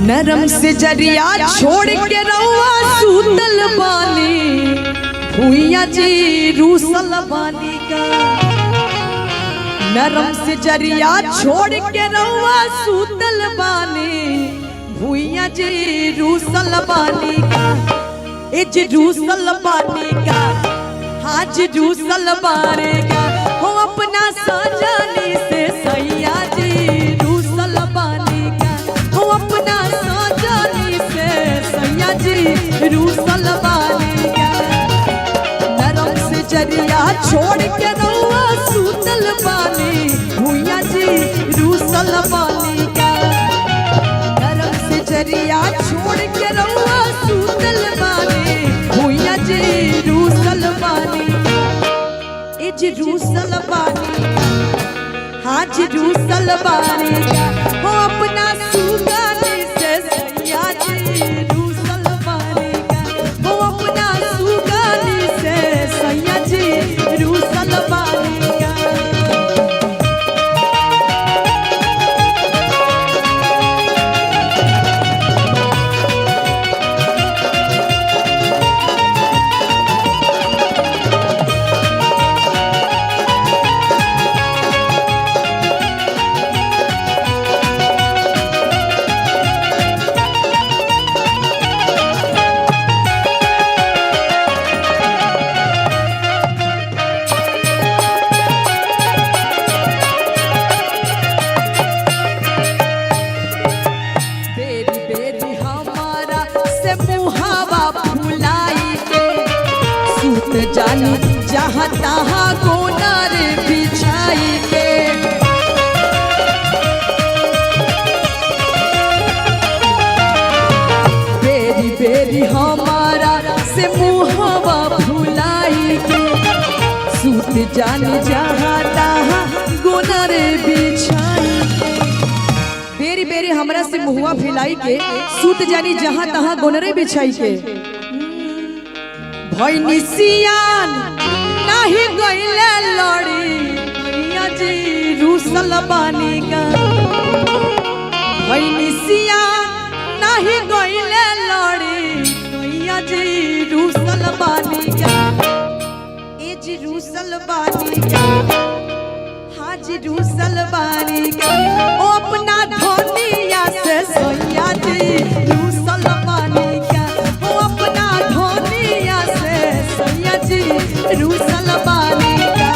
नरम से जरिया छोड़ के रउआ सूतल बानी भुइया जी रूसल बानी का। नरम से जरिया छोड़ के रउआ सूतल बानी भुइया जी रूसल बानी का। इज रूसल बानी का हाज रूसल बारे का हो अपना सजानी से सैया जी रूसल बानी का हो अपना सजानी से सैया जी रूसल बानी का। नरम से जरिया छोड़ के रउआ सूतल बानी भुइया जी रूसल बानी का। नरम से जरिया छोड़ के रउआ सूतल बानी भुइया जी रूसल बानी इज रूसल बानी हाज रूसल बानी का हो अपना सुगानी से सैया जी रूसल बानी का हो अपना सुगानी से सैया जी रूसल बानी का। जानी जहाँ तहाँ गोनार बिछाई के बेरी बेरी हमारा से मुहावा फुलाई के सूत जानी जहाँ तहाँ गोनार बिछाई के। बेरी बेरी हमरा से मुहवा फैलाई के सूत जानी जहाँ तहाँ गोनरे बिछाई के। भैनी सियान नहीं गईले लड़ी भैया जी रूसल बानी का। भैनी सियान नहीं गईले लड़ी भैया जी रूसल बानी का। ए जी रूसल बानी का हाजी रूसल बानी का ओ अपना धोनिया से सैया जी रूसल बानी का ओ अपना धोनिया से सैया जी रूसल बानी का।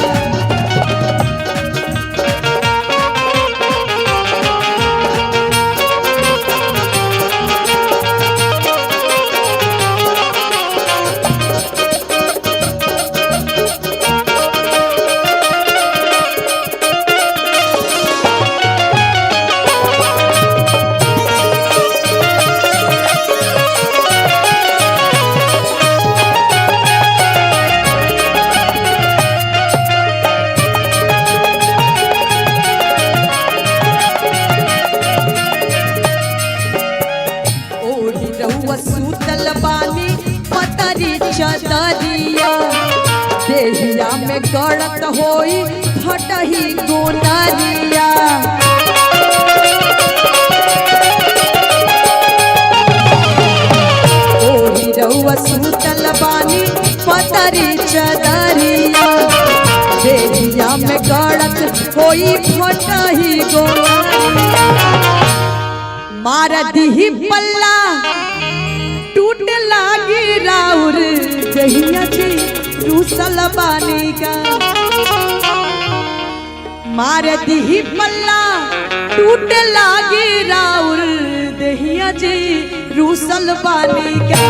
सूतल बानी पतरी चदरिया देहिया में गड़त होई फटही गोनरिया। ओही रउआ सूतल बानी पतरी चदरिया देहिया में गड़त होई फटही गोनरिया। मार दीही पल्ला टूट लागी राउर दहिया जी रूसल बानी का। मार दीही पल्ला टूट लागी राउर दहिया जी रूसल बानी का।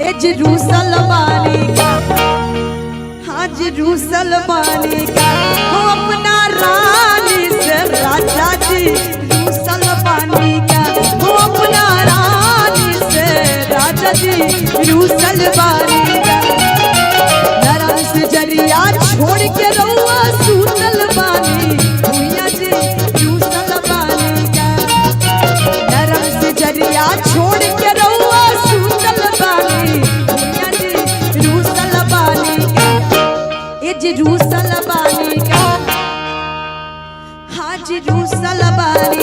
एज रूसल बानी का हाज रूसल बानी का हो अपना रानी से राजा जी रूसल बानी का हो अपना रानी से राजा जी रूसल बानी का। नरम से जरिया छोड़ के रउआ सूतल बानी भुइया जी रूसल बानी का। नरम से जरिया छोड़ के रउआ सूतल बानी भुइया जी रूसल बानी का। इज रूसल बानी का हाज रूसल बानी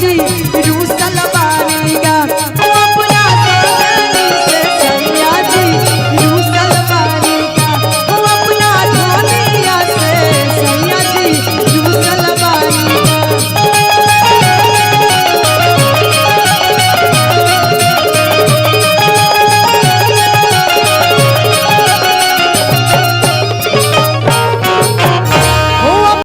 जी